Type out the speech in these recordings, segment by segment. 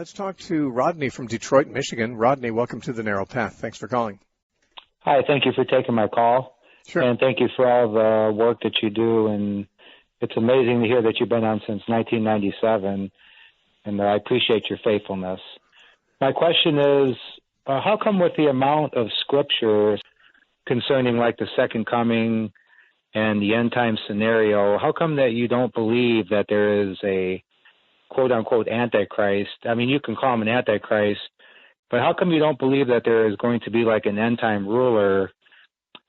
Let's talk to Rodney from Detroit, Michigan. Rodney, welcome to The Narrow Path. Thanks for calling. Hi, thank you for taking my call. Sure. And thank you for all the work that you do. And it's amazing to hear that you've been on since 1997, and I appreciate your faithfulness. My question is, how come with the amount of scripture concerning like the second coming and the end time scenario, how come that you don't believe that there is a quote-unquote Antichrist? I mean, you can call him an Antichrist, but how come you don't believe that there is going to be like an end-time ruler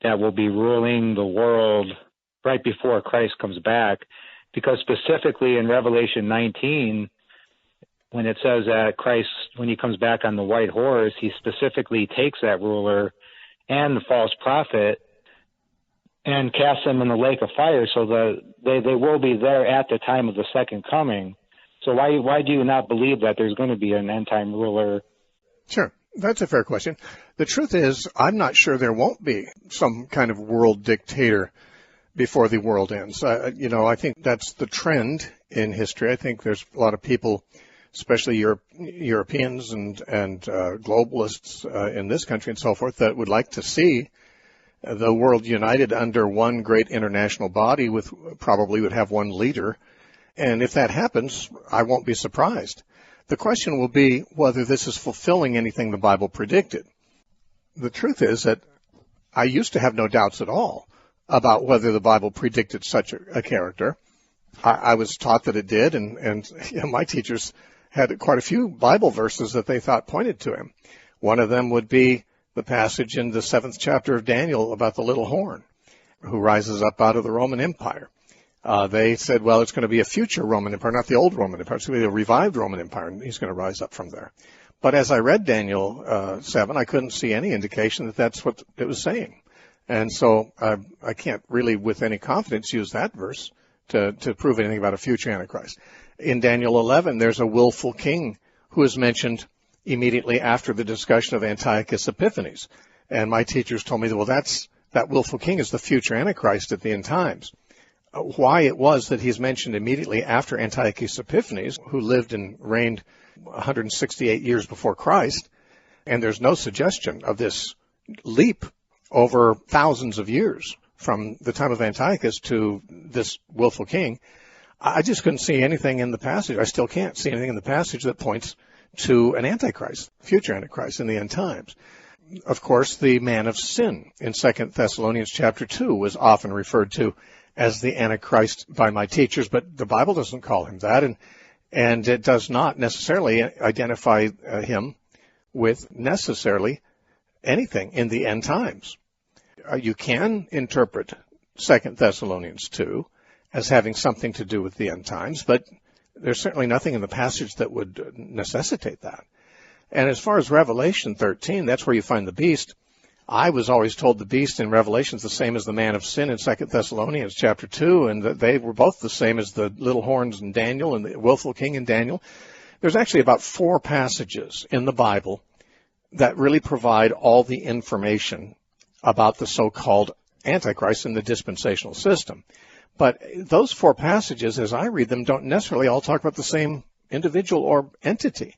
that will be ruling the world right before Christ comes back? Because specifically in Revelation 19, when it says that Christ, when he comes back on the white horse, he specifically takes that ruler and the false prophet and casts them in the lake of fire, so that they will be there at the time of the second coming. So why do you not believe that there's going to be an end-time ruler? Sure. That's a fair question. The truth is, I'm not sure there won't be some kind of world dictator before the world ends. I think that's the trend in history. I think there's a lot of people, especially Europeans and globalists in this country and so forth, that would like to see the world united under one great international body with probably would have one leader. And if that happens, I won't be surprised. The question will be whether this is fulfilling anything the Bible predicted. The truth is that I used to have no doubts at all about whether the Bible predicted such a character. I was taught that it did, and my teachers had quite a few Bible verses that they thought pointed to him. One of them would be the passage in the 7th chapter of Daniel about the little horn who rises up out of the Roman Empire. They said, well, it's going to be a future Roman Empire, not the old Roman Empire. It's going to be a revived Roman Empire, and he's going to rise up from there. But as I read Daniel 7, I couldn't see any indication that that's what it was saying. And so I can't really with any confidence use that verse to prove anything about a future Antichrist. In Daniel 11, there's a willful king who is mentioned immediately after the discussion of Antiochus Epiphanes. And my teachers told me, well, that willful king is the future Antichrist at the end times. Why it was that he's mentioned immediately after Antiochus Epiphanes, who lived and reigned 168 years before Christ, and there's no suggestion of this leap over thousands of years from the time of Antiochus to this willful king. I just couldn't see anything in the passage. I still can't see anything in the passage that points to an Antichrist, future Antichrist in the end times. Of course, the man of sin in 2 Thessalonians chapter 2 was often referred to as the Antichrist by my teachers, but the Bible doesn't call him that, and it does not necessarily identify him with necessarily anything in the end times. You can interpret 2 Thessalonians 2 as having something to do with the end times, but there's certainly nothing in the passage that would necessitate that. And as far as Revelation 13, that's where you find the beast. I was always told the beast in Revelation is the same as the man of sin in 2 Thessalonians chapter 2, and that they were both the same as the little horns in Daniel and the willful king in Daniel. There's actually about 4 passages in the Bible that really provide all the information about the so-called Antichrist in the dispensational system. But those 4 passages, as I read them, don't necessarily all talk about the same individual or entity.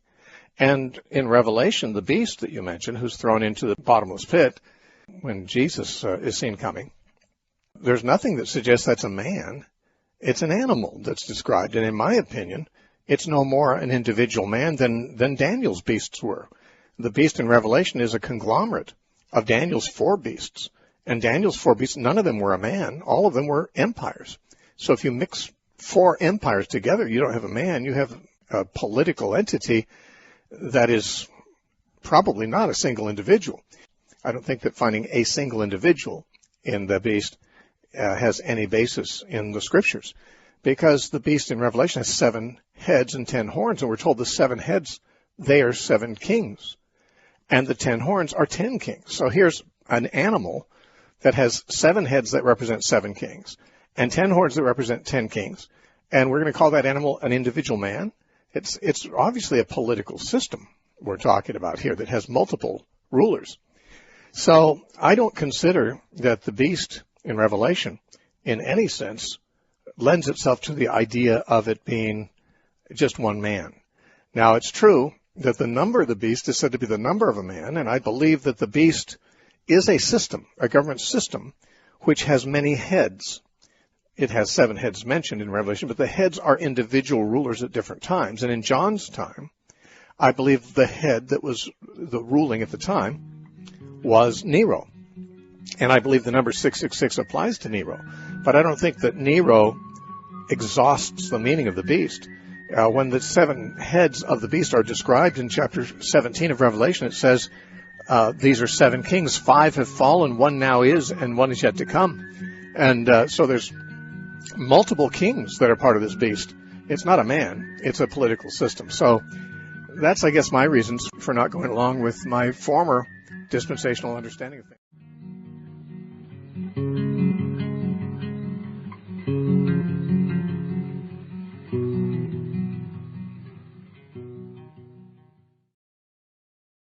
And in Revelation, the beast that you mentioned, who's thrown into the bottomless pit when Jesus is seen coming, there's nothing that suggests that's a man. It's an animal that's described. And in my opinion, it's no more an individual man than Daniel's beasts were. The beast in Revelation is a conglomerate of Daniel's 4 beasts. And Daniel's 4 beasts, none of them were a man. All of them were empires. So if you mix 4 empires together, you don't have a man. You have a political entity that is probably not a single individual. I don't think that finding a single individual in the beast has any basis in the scriptures, because the beast in Revelation has 7 heads and 10 horns, and we're told the 7 heads, they are 7 kings, and the 10 horns are 10 kings. So here's an animal that has 7 heads that represent 7 kings, and 10 horns that represent 10 kings, and we're going to call that animal an individual man. It's obviously a political system we're talking about here that has multiple rulers. So I don't consider that the beast in Revelation, in any sense, lends itself to the idea of it being just one man. Now, it's true that the number of the beast is said to be the number of a man, and I believe that the beast is a system, a government system, which has many heads. It has 7 heads mentioned in Revelation, but the heads are individual rulers at different times. And in John's time, I believe the head that was the ruling at the time was Nero. And I believe the number 666 applies to Nero. But I don't think that Nero exhausts the meaning of the beast. When the 7 heads of the beast are described in chapter 17 of Revelation, it says these are 7 kings. 5 have fallen, 1 now is, and 1 is yet to come. And so there's multiple kings that are part of this beast. It's not a man. It's a political system. So that's, I guess, my reasons for not going along with my former dispensational understanding of things.